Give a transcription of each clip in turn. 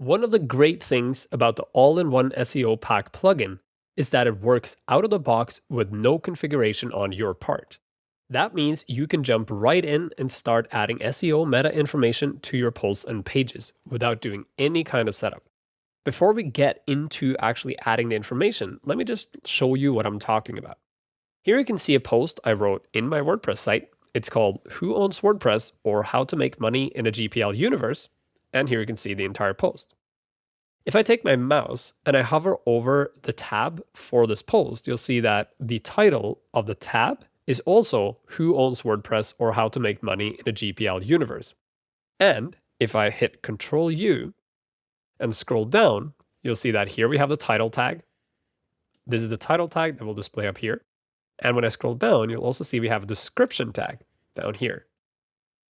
One of the great things about the all-in-one SEO pack plugin is that it works out of the box with no configuration on your part. That means you can jump right in and start adding SEO meta information to your posts and pages without doing any kind of setup. Before we get into actually adding the information, let me just show you what I'm talking about. Here you can see a post I wrote in my WordPress site. It's called Who Owns WordPress or How to Make Money in a GPL Universe. And here you can see the entire post. If I take my mouse and I hover over the tab for this post, you'll see that the title of the tab is also Who Owns WordPress or How to Make Money in a GPL Universe. And if I hit Control U and scroll down, you'll see that here we have the title tag. This is the title tag that will display up here. And when I scroll down, you'll also see we have a description tag down here.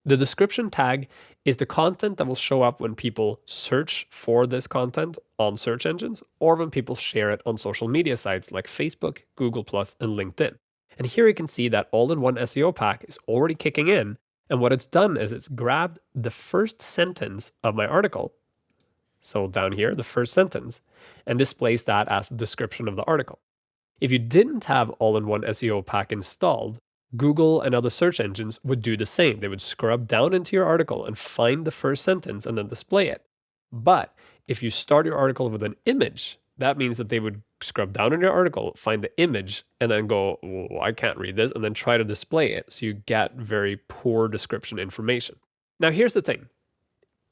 The description tag is the content that will show up when people search for this content on search engines or when people share it on social media sites like Facebook, Google+, and LinkedIn. And here you can see that all-in-one SEO pack is already kicking in. And what it's done is it's grabbed the first sentence of my article. So down here, the first sentence, and displays that as the description of the article. If you didn't have all-in-one SEO pack installed, Google and other search engines would do the same. They would scrub down into your article and find the first sentence and then display it. But if you start your article with an image, that means that they would scrub down in your article, find the image, and then go, oh, I can't read this, and then try to display it. So you get very poor description information. Now here's the thing.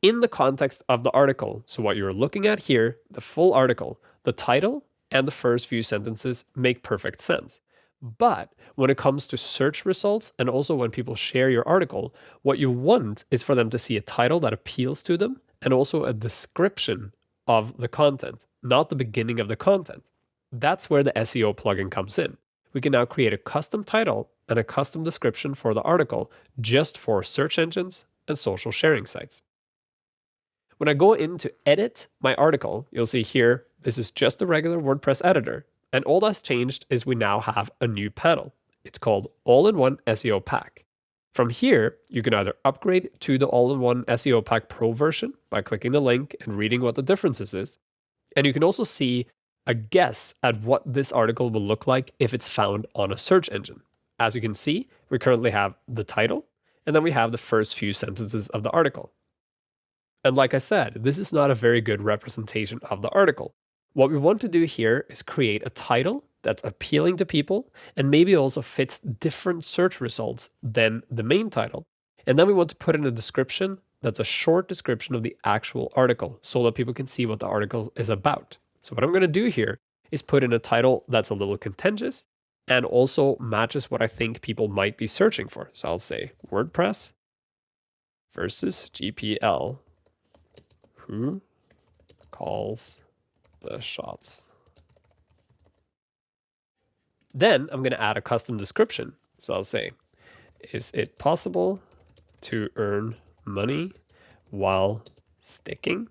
In the context of the article, so what you're looking at here, the full article, the title and the first few sentences make perfect sense. But when it comes to search results and also when people share your article, what you want is for them to see a title that appeals to them and also a description of the content, not the beginning of the content. That's where the SEO plugin comes in. We can now create a custom title and a custom description for the article just for search engines and social sharing sites. When I go in to edit my article, you'll see here, this is just a regular WordPress editor. And all that's changed is we now have a new panel. It's called All-in-One SEO Pack. From here, you can either upgrade to the All-in-One SEO Pack Pro version by clicking the link and reading what the differences is. And you can also see a guess at what this article will look like if it's found on a search engine. As you can see, we currently have the title, and then we have the first few sentences of the article. And like I said, this is not a very good representation of the article. What we want to do here is create a title that's appealing to people and maybe also fits different search results than the main title. And then we want to put in a description that's a short description of the actual article so that people can see what the article is about. So what I'm going to do here is put in a title that's a little contentious and also matches what I think people might be searching for. So I'll say WordPress versus GPL. Who calls the shots? Then I'm going to add a custom description. So I'll say, is it possible to earn money while sticking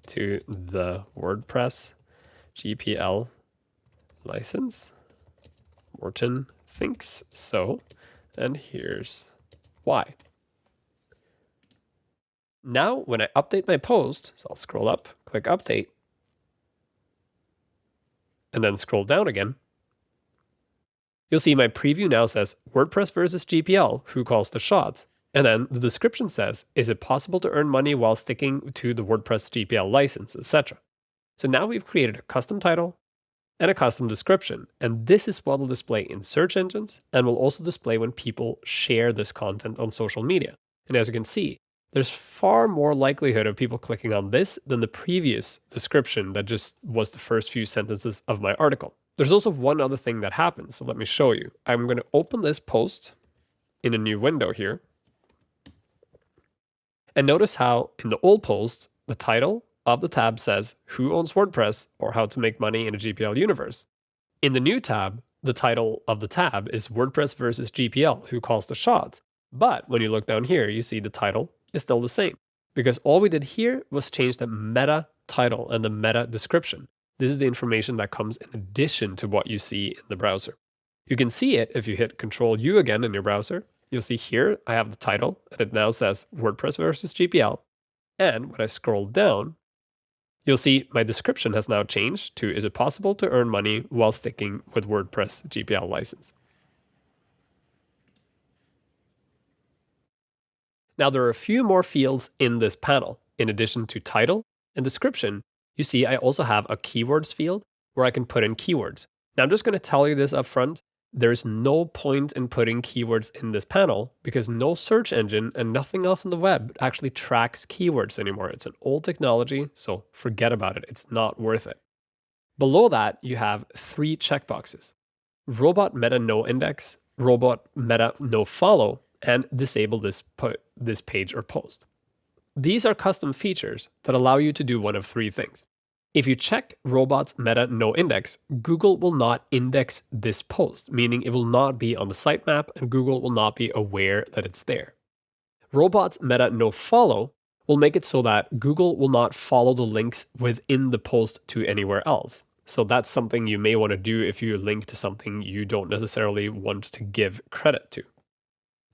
to the WordPress GPL license? Morton thinks so, and here's why. Now, when I update my post, so I'll scroll up, click update, and then scroll down again, you'll see my preview now says WordPress versus GPL, who calls the shots? And then the description says, is it possible to earn money while sticking to the WordPress GPL license, etc. So now we've created a custom title and a custom description. And this is what will display in search engines and will also display when people share this content on social media. And as you can see, there's far more likelihood of people clicking on this than the previous description that just was the first few sentences of my article. There's also one other thing that happens, so let me show you. I'm going to open this post in a new window here. And notice how in the old post, the title of the tab says, Who owns WordPress or How to Make Money in a GPL Universe? In the new tab, the title of the tab is WordPress versus GPL, who calls the shots? But when you look down here, you see the title is still the same because all we did here was change the meta title and the meta description. This is the information that comes in addition to what you see in the browser. You can see it if you hit Control U again in your browser. You'll see here I have the title and it now says WordPress versus GPL. And when I scroll down, You'll see my description has now changed to "Is it possible to earn money while sticking with WordPress GPL license?" Now there are a few more fields in this panel. In addition to title and description, you see I also have a keywords field where I can put in keywords. Now I'm just going to tell you this up front. There's no point in putting keywords in this panel because no search engine and nothing else on the web actually tracks keywords anymore. It's an old technology, so forget about it. It's not worth it. Below that, you have 3 checkboxes: robot meta no index, robot meta no follow, and disable this page or post. These are custom features that allow you to do one of 3 things. If you check robots meta no index, Google will not index this post, meaning it will not be on the sitemap and Google will not be aware that it's there. Robots meta no follow will make it so that Google will not follow the links within the post to anywhere else. So that's something you may want to do if you link to something you don't necessarily want to give credit to.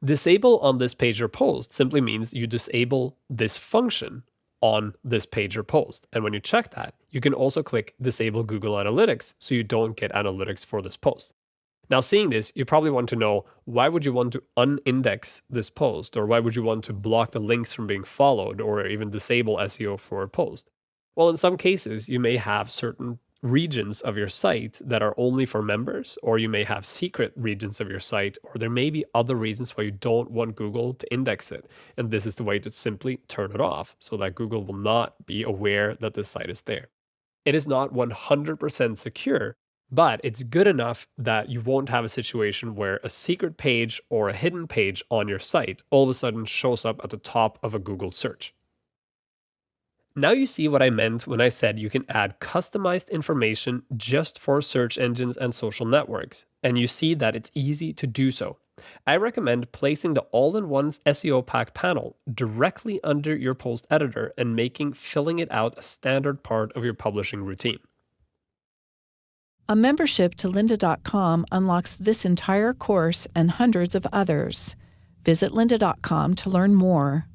Disable on this page or post simply means you disable this function on this page or post. And when you check that, you can also click disable Google Analytics so you don't get analytics for this post. Now, seeing this, you probably want to know, why would you want to unindex this post? Or why would you want to block the links from being followed or even disable SEO for a post? Well, in some cases, you may have certain regions of your site that are only for members, or you may have secret regions of your site, or there may be other reasons why you don't want Google to index it. And this is the way to simply turn it off so that Google will not be aware that this site is there. It is not 100% secure, but it's good enough that you won't have a situation where a secret page or a hidden page on your site all of a sudden shows up at the top of a Google search. Now you see what I meant when I said you can add customized information just for search engines and social networks, and you see that it's easy to do so. I recommend placing the all-in-one SEO pack panel directly under your post editor and making filling it out a standard part of your publishing routine. A membership to lynda.com unlocks this entire course and hundreds of others. Visit lynda.com to learn more.